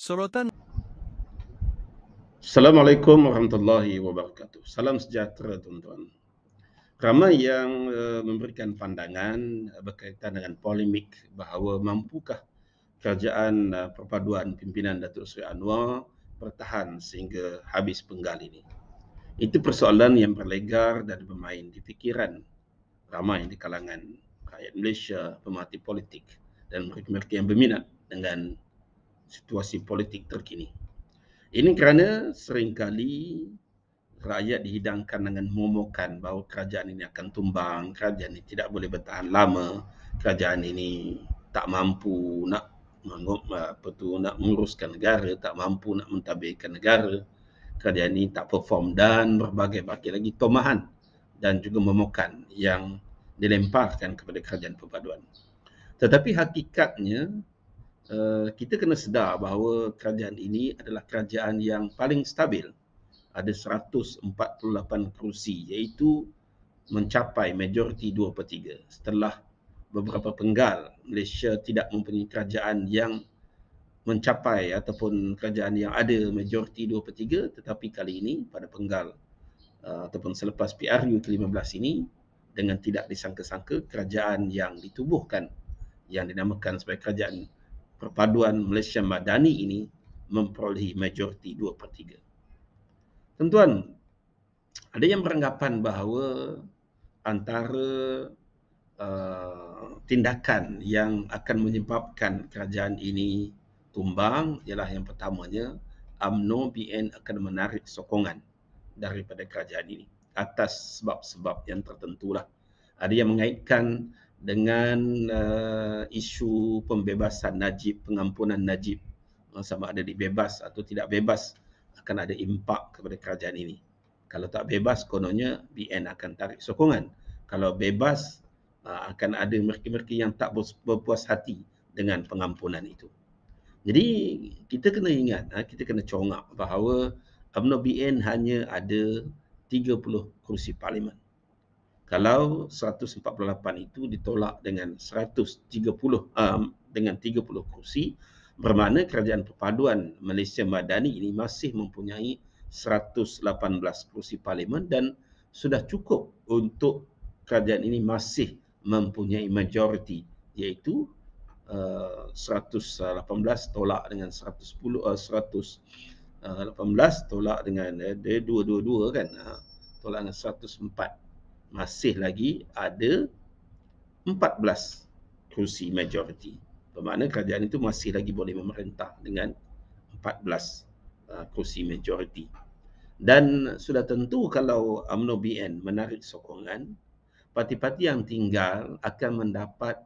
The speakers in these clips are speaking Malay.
Sorotan Assalamualaikum warahmatullahi wabarakatuh. Salam sejahtera tuan-tuan. Ramai yang memberikan pandangan berkaitan dengan polemik bahawa mampukah kerajaan perpaduan pimpinan Datuk Seri Anwar bertahan sehingga habis penggal ini. Itu persoalan yang berlegar dan bermain di fikiran ramai di kalangan rakyat Malaysia, pemerhati politik dan mereka-mereka yang berminat dengan situasi politik terkini. Ini kerana seringkali rakyat dihidangkan dengan memomokan bahawa kerajaan ini akan tumbang, kerajaan ini tidak boleh bertahan lama, kerajaan ini tak mampu nak nak menguruskan negara, tak mampu nak mentadbirkan negara, kerajaan ini tak perform dan berbagai-bagai lagi tomahan dan juga momokan yang dilemparkan kepada kerajaan perpaduan. Tetapi hakikatnya kita kena sedar bahawa kerajaan ini adalah kerajaan yang paling stabil. Ada 148 kerusi, iaitu mencapai majoriti 2/3. Setelah beberapa penggal, Malaysia tidak mempunyai kerajaan yang mencapai ataupun kerajaan yang ada majoriti 2/3, tetapi kali ini pada penggal ataupun selepas PRU ke-15 ini, dengan tidak disangka-sangka, kerajaan yang ditubuhkan yang dinamakan sebagai kerajaan perpaduan Malaysia Madani ini memperolehi majoriti 2/3. Tuan-tuan, ada yang beranggapan bahawa antara tindakan yang akan menyebabkan kerajaan ini tumbang ialah yang pertamanya, UMNO BN akan menarik sokongan daripada kerajaan ini atas sebab-sebab yang tertentulah. Ada yang mengaitkan dengan isu pembebasan Najib, pengampunan Najib, sama ada dibebas atau tidak bebas akan ada impak kepada kerajaan ini. Kalau tak bebas, kononnya BN akan tarik sokongan. Kalau bebas, akan ada mereka-mereka yang tak berpuas hati dengan pengampunan itu. Jadi kita kena ingat, kita kena congak bahawa UMNO BN hanya ada 30 kerusi parlimen. Kalau 148 itu ditolak dengan 130 dengan 30 kerusi, bermakna kerajaan perpaduan Malaysia Madani ini masih mempunyai 118 kerusi parlimen dan sudah cukup untuk kerajaan ini masih mempunyai majoriti, iaitu 118 tolak dengan 110, 118 tolak dengan dia 222 kan, tolak dengan 104, masih lagi ada 14 kerusi majoriti. Bermakna kerajaan itu masih lagi boleh memerintah dengan 14 kerusi majoriti. Dan sudah tentu kalau UMNO BN menarik sokongan, parti-parti yang tinggal akan mendapat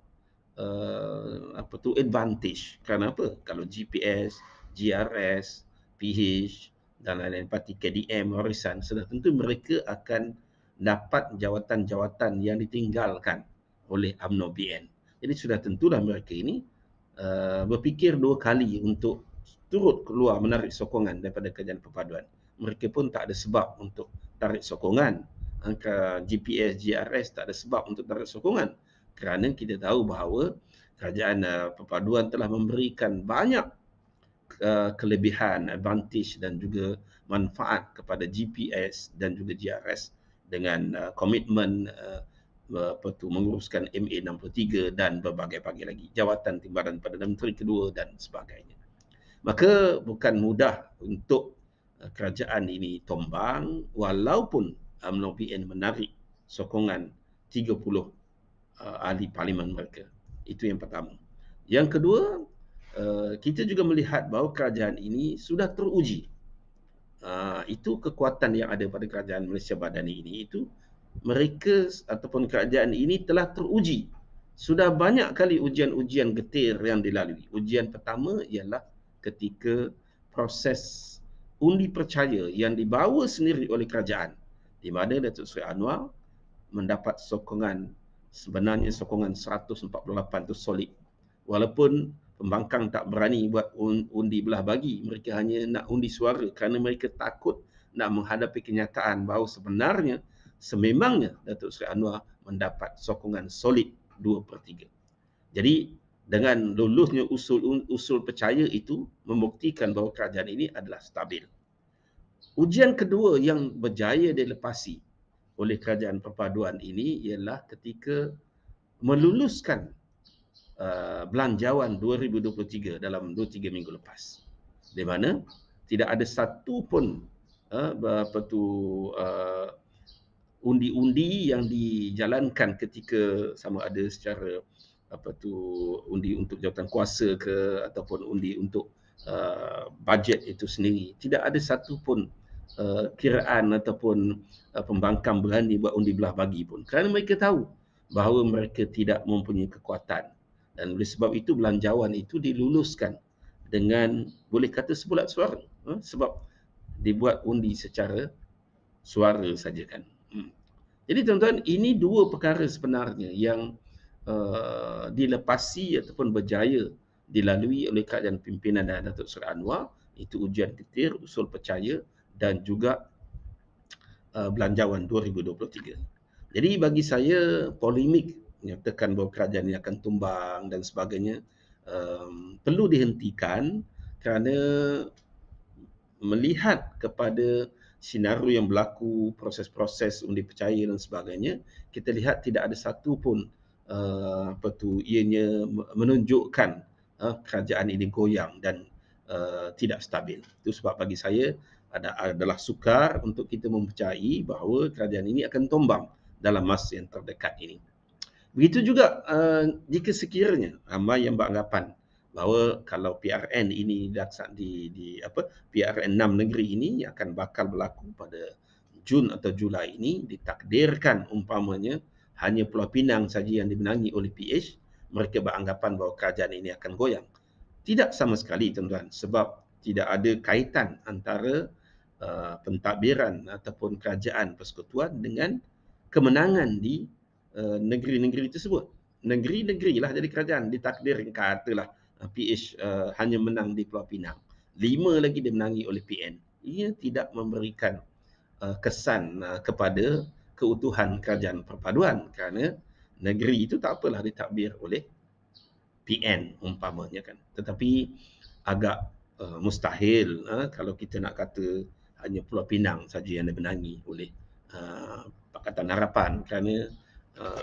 advantage. Kerana apa? Kalau GPS, GRS, PH dan lain-lain parti KDM, Warisan, sudah tentu mereka akan dapat jawatan-jawatan yang ditinggalkan oleh UMNO BN. Jadi sudah tentulah mereka ini berfikir dua kali untuk turut keluar menarik sokongan daripada kerajaan perpaduan. Mereka pun tak ada sebab untuk tarik sokongan. GPS, GRS tak ada sebab untuk tarik sokongan. Kerana kita tahu bahawa kerajaan perpaduan telah memberikan banyak kelebihan, advantage dan juga manfaat kepada GPS dan juga GRS dengan komitmen menguruskan MA63 dan berbagai-bagai lagi jawatan timbalan Perdana Menteri kedua dan sebagainya. Maka bukan mudah untuk kerajaan ini tumbang walaupun UMNO BN menarik sokongan 30 ahli parlimen mereka. Itu yang pertama. Yang kedua, kita juga melihat bahawa kerajaan ini sudah teruji. Itu kekuatan yang ada pada kerajaan Malaysia Madani ini, itu mereka ataupun kerajaan ini telah teruji. Sudah banyak kali ujian-ujian getir yang dilalui. Ujian pertama ialah ketika proses undi percaya yang dibawa sendiri oleh kerajaan, di mana Datuk Seri Anwar mendapat sokongan, sebenarnya sokongan 148 itu solid. Walaupun pembangkang tak berani buat undi belah bagi, mereka hanya nak undi suara kerana mereka takut nak menghadapi kenyataan bahawa sebenarnya sememangnya Datuk Seri Anwar mendapat sokongan solid 2/3. Jadi Dengan lulusnya usul percaya itu membuktikan bahawa kerajaan ini adalah stabil. Ujian kedua yang berjaya dilepasi oleh kerajaan perpaduan ini ialah ketika meluluskan belanjawan 2023 dalam 2-3 minggu lepas. Di mana tidak ada satu pun apa tu undi-undi yang dijalankan ketika sama ada secara apa tu undi untuk jawatan kuasa ke ataupun undi untuk bajet itu sendiri, tidak ada satu pun kiraan ataupun pembangkang berani buat undi belah bagi pun, kerana mereka tahu bahawa mereka tidak mempunyai kekuatan, dan oleh sebab itu belanjawan itu diluluskan dengan boleh kata sebulat suara, sebab dibuat undi secara suara saja kan. Jadi tuan-tuan, ini dua perkara sebenarnya yang dilepasi ataupun berjaya dilalui oleh kerajaan pimpinan Datuk Seri Anwar, itu ujian ketir, usul percaya dan juga belanjawan 2023. Jadi bagi saya, polemik menyatakan bahawa kerajaan ini akan tumbang dan sebagainya perlu dihentikan, kerana melihat kepada senario yang berlaku, proses-proses undi percaya dan sebagainya, kita lihat tidak ada satu pun ianya menunjukkan kerajaan ini goyang dan tidak stabil. Itu sebab bagi saya adalah sukar untuk kita mempercayai bahawa kerajaan ini akan tumbang dalam masa yang terdekat ini. Begitu juga jika sekiranya ramai yang beranggapan bahawa kalau PRN ini PRN 6 negeri ini akan bakal berlaku pada Jun atau Julai ini, ditakdirkan umpamanya hanya Pulau Pinang saja yang dimenangi oleh PH, mereka beranggapan bahawa kerajaan ini akan goyang. Tidak sama sekali tuan-tuan, sebab tidak ada kaitan antara pentadbiran ataupun kerajaan persekutuan dengan kemenangan di negeri-negeri tersebut. Negeri-negeri lah jadi kerajaan, ditakdirkan katalah PH hanya menang di Pulau Pinang, 5 lagi dimenangi oleh PN. Ia tidak memberikan kesan kepada keutuhan kerajaan perpaduan, kerana negeri itu tak apalah ditakbir oleh PN umpamanya kan. Tetapi agak mustahil kalau kita nak kata hanya Pulau Pinang saja yang dimenangi oleh Pakatan Harapan, kerana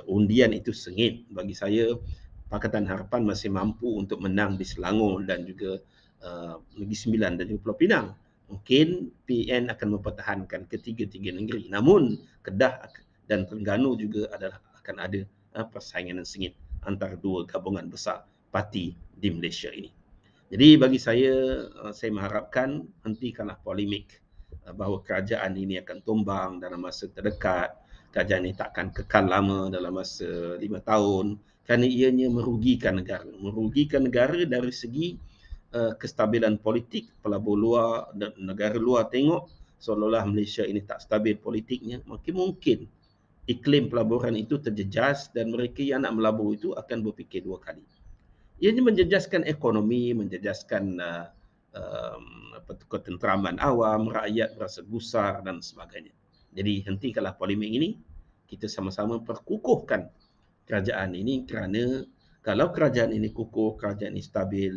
undian itu sengit. Bagi saya, Pakatan Harapan masih mampu untuk menang di Selangor dan juga Negeri Sembilan dan juga Pulau Pinang. Mungkin PN akan mempertahankan ketiga-tiga negeri. Namun Kedah dan Terengganu juga akan ada persaingan yang sengit antara dua gabungan besar parti di Malaysia ini. Jadi bagi saya mengharapkan hentikanlah polemik bahawa kerajaan ini akan tumbang dalam masa terdekat. Kerajaan ini takkan kekal lama dalam masa 5 tahun, kerana ianya merugikan negara. Merugikan negara dari segi kestabilan politik. Pelabur luar dan negara luar tengok seolah-olah Malaysia ini tak stabil politiknya. Mungkin iklim pelaburan itu terjejas dan mereka yang nak melabur itu akan berfikir dua kali. Ianya menjejaskan ekonomi, menjejaskan ketenteraman awam, rakyat berasa gusar dan sebagainya. Jadi hentikanlah polemik ini. Kita sama-sama perkukuhkan kerajaan ini, kerana kalau kerajaan ini kukuh, kerajaan ini stabil,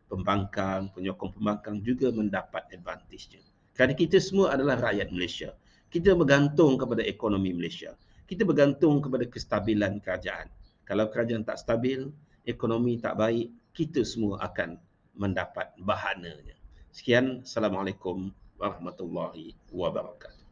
pembangkang, penyokong pembangkang juga mendapat advantage-nya. Kerana kita semua adalah rakyat Malaysia. Kita bergantung kepada ekonomi Malaysia. Kita bergantung kepada kestabilan kerajaan. Kalau kerajaan tak stabil, ekonomi tak baik, kita semua akan mendapat bahananya. Sekian, Assalamualaikum warahmatullahi wabarakatuh.